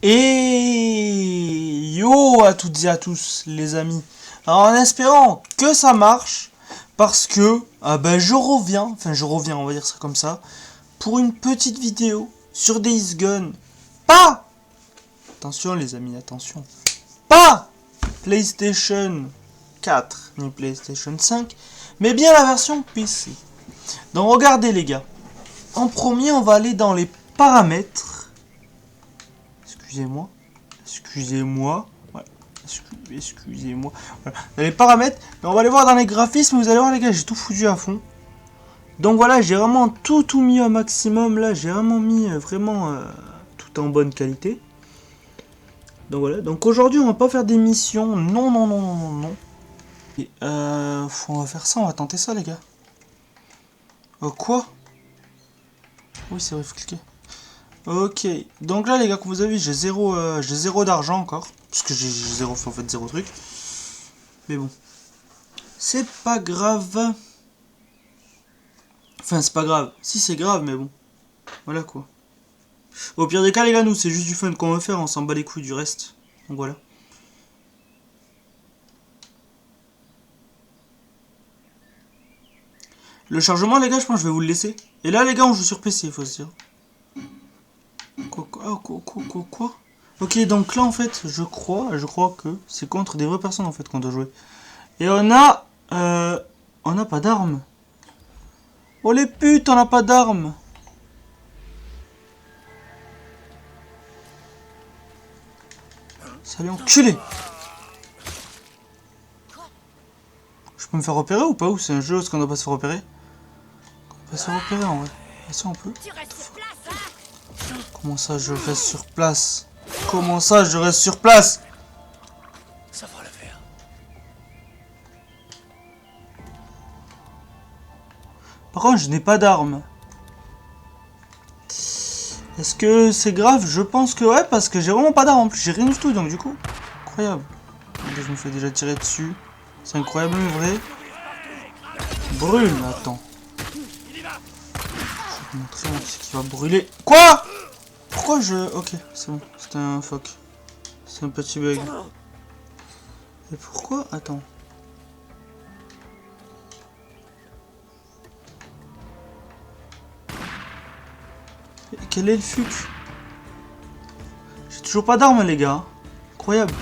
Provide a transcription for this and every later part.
Et yo à toutes et à tous les amis. Alors en espérant que ça marche, parce que je reviens, on va dire ça comme ça, pour une petite vidéo sur Days Gone. Pas, attention les amis, attention, pas PlayStation 4 ni PlayStation 5, mais bien la version PC. Donc regardez les gars, en premier on va aller dans les paramètres. Excusez-moi. Ouais. Excusez-moi. Voilà. Dans les paramètres. Mais on va aller voir dans les graphismes. Vous allez voir les gars, j'ai tout foutu à fond. Donc voilà, j'ai vraiment tout mis au maximum. Là, j'ai vraiment mis tout en bonne qualité. Donc voilà. Donc aujourd'hui, on va pas faire des missions. Non. Et, on va faire ça. On va tenter ça les gars. Quoi? Oui, c'est vrai, faut cliquer. Ok, donc là les gars, comme vous avez vu, j'ai zéro d'argent encore, parce que j'ai zéro truc. Mais bon, c'est pas grave. Enfin, c'est pas grave. Si, c'est grave, mais bon. Voilà quoi. Au pire des cas les gars, nous c'est juste du fun qu'on veut faire, on s'en bat les couilles du reste. Donc voilà. Le chargement les gars, je pense que je vais vous le laisser. Et là les gars, on joue sur PC, il faut se dire. Quoi? Ok, donc là en fait, je crois que c'est contre des vraies personnes en fait qu'on doit jouer. Et on a pas d'armes. Oh les putes, on a pas d'armes. Salut enculé. Je peux me faire repérer ou pas? Ou c'est un jeu, est-ce qu'on doit pas se faire repérer? On peut pas se faire repérer en vrai. Ah si on peut. Comment ça je reste sur place? Comment ça je reste sur place? Ça fera l'affaire. Par contre je n'ai pas d'armes. Est-ce que c'est grave? Je pense que ouais, parce que j'ai vraiment pas d'armes en plus, j'ai rien du tout, donc du coup, incroyable. Je me fais déjà tirer dessus. C'est incroyable mais vrai. Brûle, attends. Je vais te montrer ce qui va brûler. Quoi? Pourquoi je... Ok, c'est bon, c'était un fuck. C'est un petit bug. Et pourquoi? Attends. Et quel est le fuck? J'ai toujours pas d'armes les gars. Incroyable.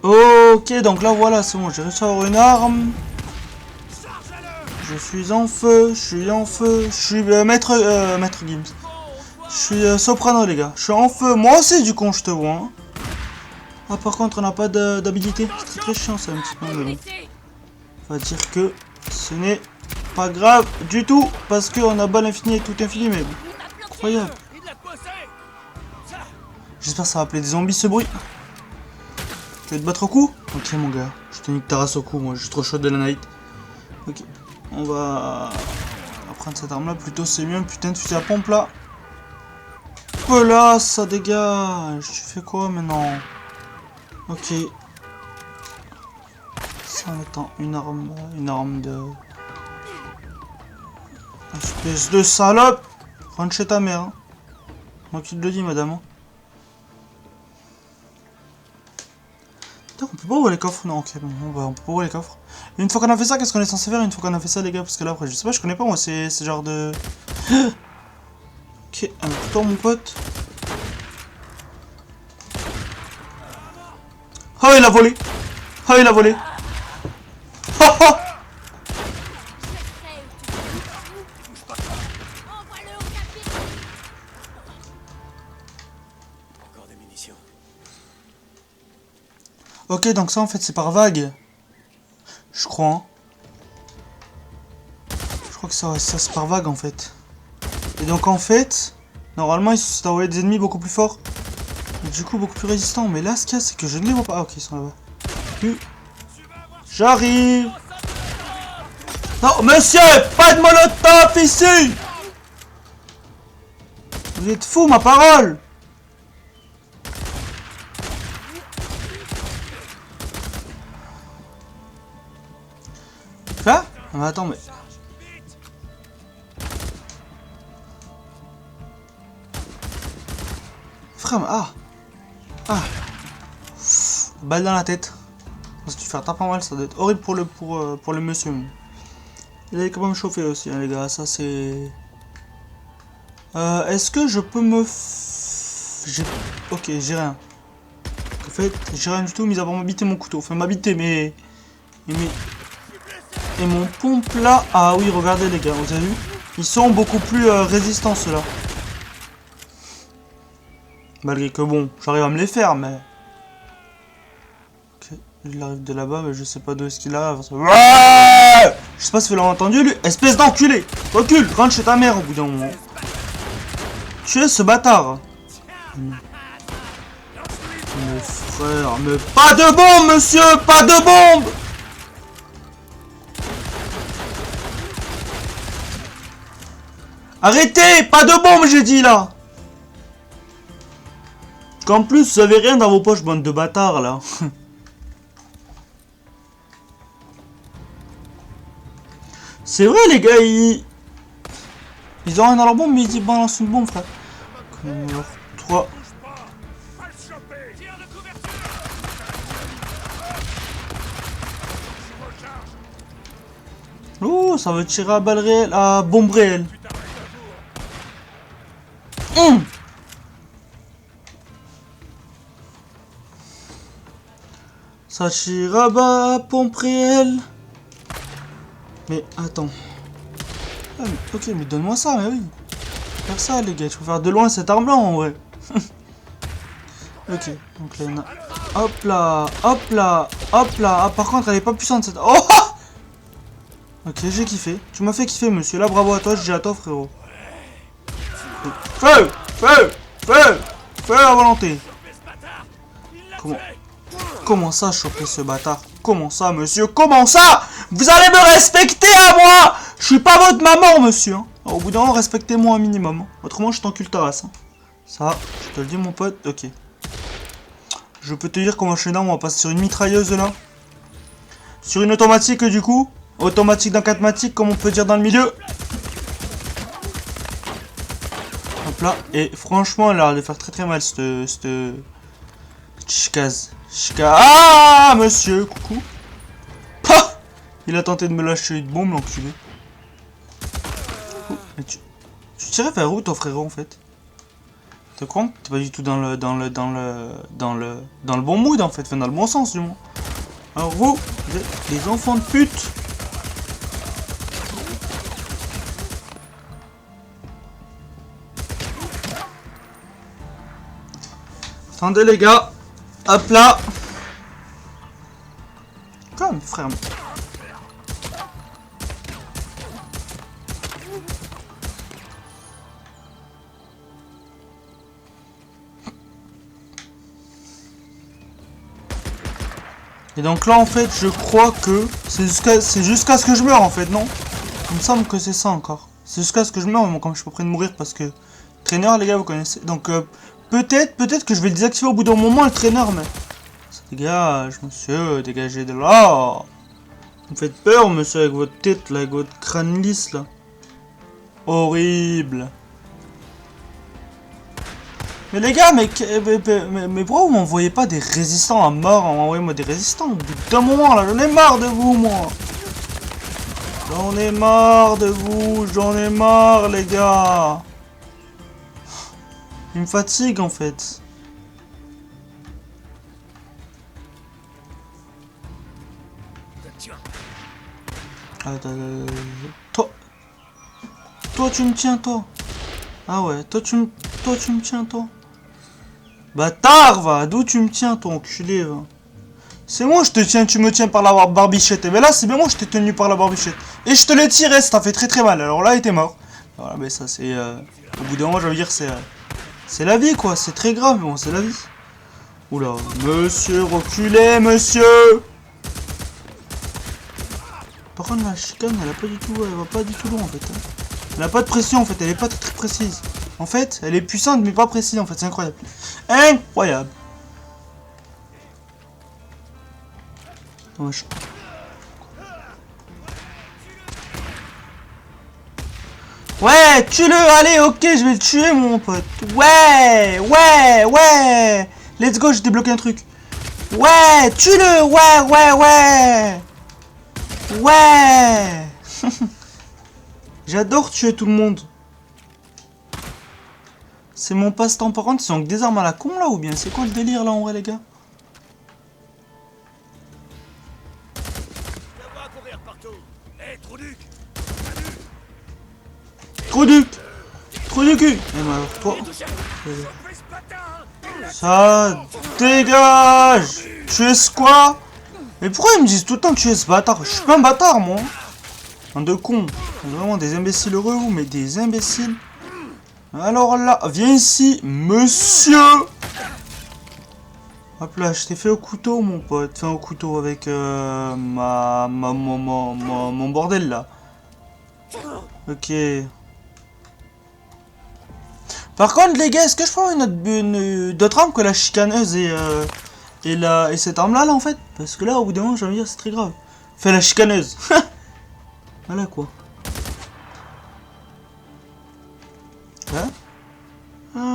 Ok, donc là voilà, c'est bon, j'ai réussi à avoir une arme. Je suis en feu, je suis maître Gims. Je suis soprano les gars, je suis en feu, moi aussi du con je te vois. Hein. Ah par contre on n'a pas d'habilité, c'est très chiant ça un petit peu, mais bon. On va dire que ce n'est pas grave du tout, parce qu'on a balle infinie et tout infini, mais bon. Incroyable. J'espère que ça va appeler des zombies ce bruit. Tu veux te battre au cou? Ok mon gars, je te nique ta race au cou, moi je suis trop chaud de la night. Ok, on va prendre cette arme là, plutôt c'est mieux, putain de fusil à pompe là. Oh là, ça dégage. Tu fais quoi maintenant? Ok. Ça attend une arme de... Espèce de salope. Rentre chez ta mère. Hein. Moi qui te le dis madame. Hein. Putain, on peut pas ouvrir les coffres? Non, ok, bon, on peut pas ouvrir les coffres. Et une fois qu'on a fait ça, qu'est-ce qu'on est censé faire une fois qu'on a fait ça les gars? Parce que là après, je sais pas, je connais pas moi, c'est genre de... Ok, un couteau mon pote. Oh il a volé. Oh il a volé. Oh oh. Encore des munitions. Ok, donc ça en fait c'est par vague. Je crois. Hein. Je crois que ça c'est par vague en fait. Et donc en fait, normalement ils sont envoyés des ennemis beaucoup plus forts. Et du coup beaucoup plus résistants. Mais là ce qu'il y a c'est que je ne les vois pas. Ah ok, ils sont là-bas. J'arrive. Non monsieur, pas de molotov ici. Vous êtes fous ma parole. Quoi? Ah mais attends mais... frère, ah. Ah. Balle dans la tête. Ça se faire taper mal, ça doit être horrible pour le monsieur. Il est quand même chauffé aussi, hein, les gars, ça c'est... Est-ce que je peux me... Ok, j'ai rien. En fait, j'ai rien du tout, mis à part m'habiter mon couteau. Enfin, m'habiter, mais... Et mon pompe là... Ah oui, regardez les gars, vous avez vu? Ils sont beaucoup plus résistants ceux-là. Malgré que bon, j'arrive à me les faire, mais... Ok, il arrive de là-bas, mais je sais pas d'où est-ce qu'il arrive. Ouais, je sais pas si vous l'avez entendu, lui. Espèce d'enculé! Recule, rentre chez ta mère au bout d'un moment. Tu es ce bâtard. Mais frère, mais pas de bombe, monsieur! Pas de bombe! Arrêtez! Pas de bombe, j'ai dit, là! Qu'en plus, vous avez rien dans vos poches, bande de bâtards, là. C'est vrai, les gars, ils ont rien dans leur bombe, mais ils balancent une bombe, frère. Alors, 3. Oh, ça veut tirer à balle réelle, à bombe réelle. Ça tire à bas, pompe réelle. Mais attends. Ah, mais, ok, mais donne-moi ça, mais oui. Faire ça, les gars, je peux faire de loin cette arme là en vrai. Ok, donc là, il y en a... Hop là, hop là, hop là. Ah, par contre, elle est pas puissante cette... Oh. Ok, j'ai kiffé. Tu m'as fait kiffer, monsieur. Là, bravo à toi, je dis à toi, frérot. Feu, feu, feu, feu à volonté. Comment ça, choper ce bâtard? Comment ça, monsieur? Comment ça? Vous allez me respecter à moi? Je suis pas votre maman, monsieur. Hein. Au bout d'un moment, respectez-moi un minimum. Hein. Autrement, je t'encule ta race. Hein. Ça, je te le dis, mon pote. Ok. Je peux te dire comment je suis énorme. On va passer sur une mitrailleuse, là. Sur une automatique, du coup. Automatique dans 4 matiques, comme on peut dire dans le milieu. Hop là. Et franchement, elle a l'air de faire très très mal, cette... Chicaz. Ah, monsieur, coucou. Pah, il a tenté de me lâcher une bombe, l'enculé. Oh, mais tu tirais vers où, ton frérot, en fait? T'es con? T'es pas du tout dans le bon mood, en fait. Enfin, dans le bon sens, du moins. Alors, vous êtes des enfants de pute. Attendez, les gars. Hop là. Comme frère. Et donc là en fait je crois que c'est jusqu'à ce que je meure en fait, non? Il me semble que c'est ça encore. C'est jusqu'à ce que je meure, mais comme je suis pas prêt de mourir parce que... Traîneur les gars vous connaissez. Donc peut-être que je vais le désactiver au bout d'un moment le traîneur, mais... Dégage monsieur, dégagez de là. Vous me faites peur monsieur avec votre tête là, avec votre crâne lisse là. Horrible. Mais les gars, mais pourquoi vous m'envoyez pas des résistants à mort? Envoyez-moi des résistants au bout d'un moment là, j'en ai marre de vous moi. J'en ai marre de vous, j'en ai marre les gars. Il me fatigue en fait. Toi tu me tiens toi. Ah ouais, toi tu me tiens toi. Bâtard va, d'où tu me tiens toi enculé va. C'est moi je te tiens, tu me tiens par la barbichette. Et ben là c'est bien moi je t'ai tenu par la barbichette. Et je te l'ai tiré, ça t'a fait très très mal. Alors là il était mort. Voilà mais ça c'est... Au bout d'un moment je veux dire c'est la vie quoi, c'est très grave mais bon c'est la vie. Oula, monsieur reculez monsieur. Par contre la chicane elle a pas du tout, elle va pas du tout loin en fait. Hein. Elle a pas de pression en fait, elle est pas très précise. En fait, elle est puissante mais pas précise en fait, c'est incroyable. Incroyable. Ouais, tue-le, allez, ok, je vais le tuer, mon pote. Ouais, ouais, ouais. Let's go, j'ai débloqué un truc. Ouais, tue-le, ouais, ouais, ouais. Ouais. J'adore tuer tout le monde. C'est mon passe-temps. Par contre, ils sont avec des armes à la con, là, ou bien c'est quoi le délire, là, en vrai, les gars? Trou du cul. Eh ben alors, toi... Ça dégage. Tu es quoi? Mais pourquoi ils me disent tout le temps que tu es ce bâtard? Je suis pas un bâtard, moi. Un de con. Vraiment des imbéciles heureux, vous, mais des imbéciles. Alors là, viens ici, monsieur. Hop là, je t'ai fait au couteau, mon pote. Fait au couteau avec mon bordel, là. Ok. Par contre, les gars, est-ce que je peux avoir d'autres armes que la chicaneuse et cette arme-là, là, en fait? Parce que là, au bout d'un moment, j'ai envie de dire, c'est très grave. Fais la chicaneuse. Voilà, quoi. Hein? Ah.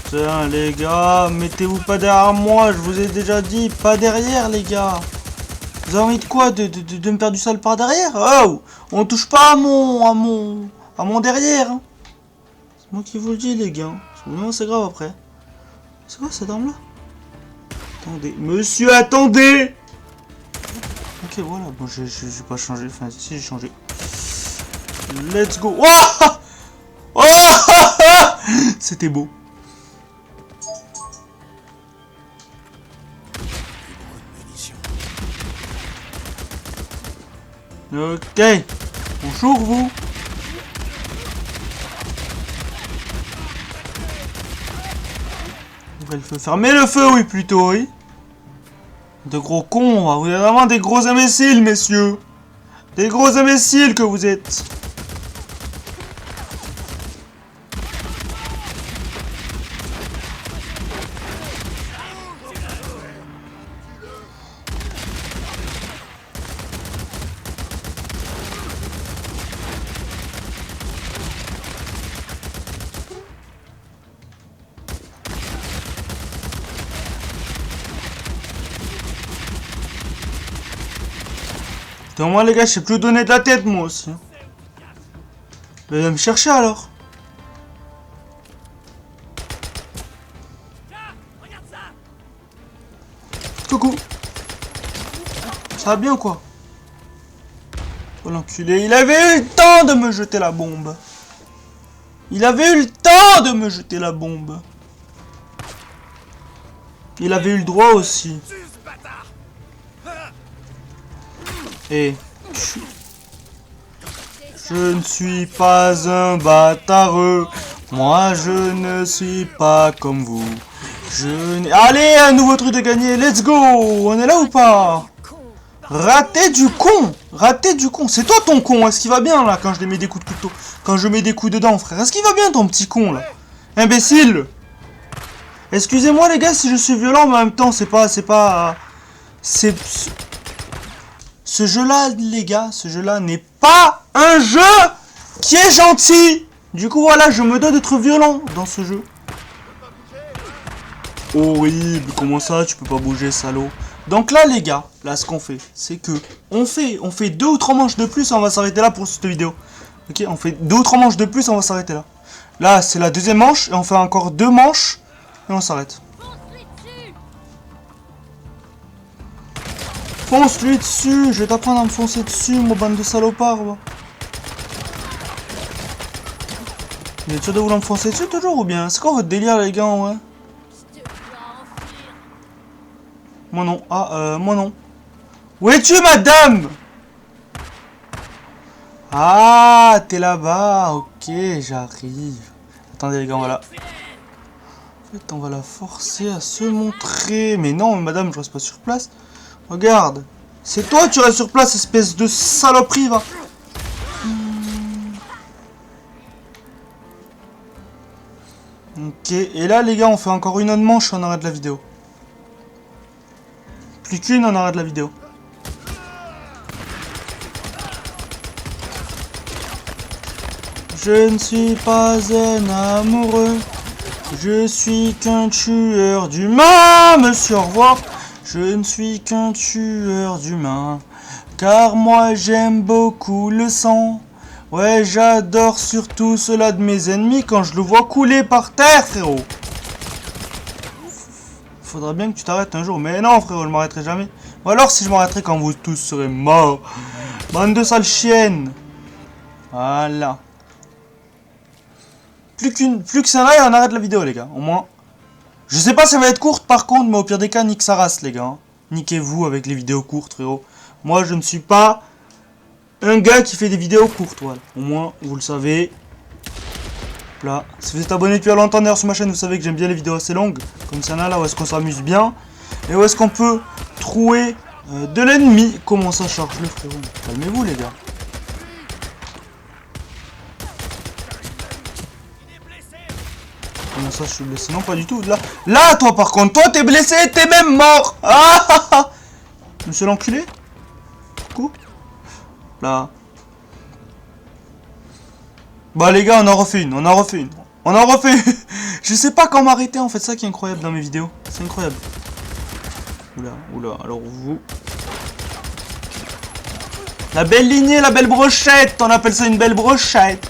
Putain, les gars, mettez-vous pas derrière moi, je vous ai déjà dit, pas derrière, les gars. Vous avez envie de quoi? De me faire du sale par derrière? Oh! On touche pas à mon derrière, hein. C'est moi qui vous le dis, les gars. Non, c'est grave après. C'est quoi cette arme-là? Attendez. Monsieur, attendez! Ok, voilà. Bon, j'ai pas changé. Enfin, si, j'ai changé. Let's go. Oh! Oh! C'était beau. Ok. Bonjour, vous. Il faut fermer le feu, oui, plutôt, oui. De gros cons, vous êtes vraiment des gros imbéciles, messieurs. Des gros imbéciles que vous êtes. Putain, moi, les gars, je sais plus donner de la tête, moi aussi. Mais viens me chercher, alors. Coucou. Ça va bien, quoi? Oh, l'enculé. Il avait eu le temps de me jeter la bombe. Il avait eu le temps de me jeter la bombe. Il avait eu le droit aussi. Et je ne suis pas un bâtard. Moi, je ne suis pas comme vous. Allez, un nouveau truc de gagner. Let's go. On est là ou pas? Raté du con. Raté du con. C'est toi ton con. Est-ce qu'il va bien là quand je mets des coups de couteau? Quand je mets des coups dedans, frère. Est-ce qu'il va bien ton petit con là? Imbécile. Excusez-moi les gars si je suis violent, mais en même temps, c'est ce jeu-là, les gars, ce jeu-là n'est pas un jeu qui est gentil. Du coup, voilà, je me dois d'être violent dans ce jeu. Horrible, comment ça, tu peux pas bouger, salaud. Donc là, les gars, là, ce qu'on fait, c'est que on fait 2 ou 3 manches de plus et on va s'arrêter là pour cette vidéo. Ok, on fait 2 ou 3 manches de plus et on va s'arrêter là. Là, c'est la deuxième manche et on fait encore 2 manches et on s'arrête. Fonce-lui dessus, je vais t'apprendre à me foncer dessus, mon bande de salopards. Va. Vous êtes sûr de vouloir me foncer dessus toujours ou bien? C'est quoi votre délire les gars, ouais? Moi non, moi non. Où es-tu madame? Ah, t'es là-bas, ok, j'arrive. Attendez les gars, voilà. En fait, on va la forcer à se montrer. Mais non, madame, je reste pas sur place. Regarde, c'est toi tu restes sur place, espèce de saloperie, va. Ok, et là les gars, on fait encore une autre manche, on arrête la vidéo. Plus qu'une, on arrête la vidéo. Je ne suis pas un amoureux. Je suis qu'un tueur d'humains, monsieur, au revoir. Je ne suis qu'un tueur d'humains. Car moi j'aime beaucoup le sang. Ouais, j'adore surtout cela de mes ennemis quand je le vois couler par terre, frérot. Faudrait bien que tu t'arrêtes un jour. Mais non, frérot, je m'arrêterai jamais. Ou alors si je m'arrêterai quand vous tous serez morts. Bande de sales chiennes. Voilà. Plus que ça là, et on arrête la vidéo, les gars. Au moins. Je sais pas si ça va être courte par contre, mais au pire des cas, nique sa race, les gars. Niquez-vous avec les vidéos courtes, frérot. Moi, je ne suis pas un gars qui fait des vidéos courtes, voilà. Au moins, vous le savez. Là, si vous êtes abonné depuis longtemps d'ailleurs sur ma chaîne, vous savez que j'aime bien les vidéos assez longues. Comme ça, là, où est-ce qu'on s'amuse bien. Et où est-ce qu'on peut trouver de l'ennemi. Comment ça charge le frérot? Calmez-vous, les gars. Comment ça, je suis blessé? Non, pas du tout. Là, toi, par contre, toi, t'es blessé, t'es même mort. Ah, ah, ah. Monsieur l'enculé. Coucou. Là. Bah, les gars, on en refait une. Je sais pas quand m'arrêter, en fait, ça qui est incroyable dans mes vidéos. C'est incroyable. Oula, alors vous... La belle lignée, la belle brochette. On appelle ça une belle brochette.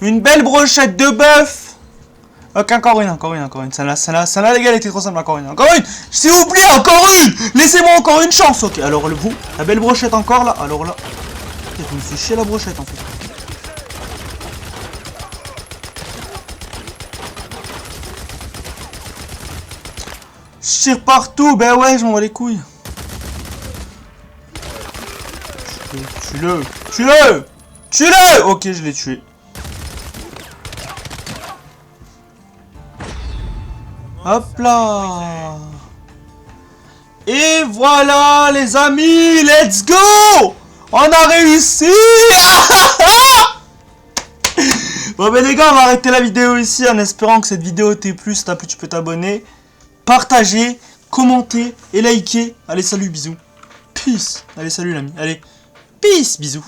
Une belle brochette de bœuf. Ok, encore une. Celle-là, les gars, elle était trop simple. Encore une. S'il vous plaît, encore une. Laissez-moi encore une chance. Ok, alors vous, la belle brochette encore, là. Alors là, je me suis chié la brochette, en fait. Je tire partout. Ben ouais, je m'en bats les couilles. Tue-le. Ok, je l'ai tué. Hop là. Et voilà les amis, let's go. On a réussi. Bon ben les gars, on va arrêter la vidéo ici en espérant que cette vidéo t'ait plu. Si t'as plu, tu peux t'abonner, partager, commenter et liker. Allez, salut, bisous. Peace. Allez, salut l'ami. Allez, peace, bisous.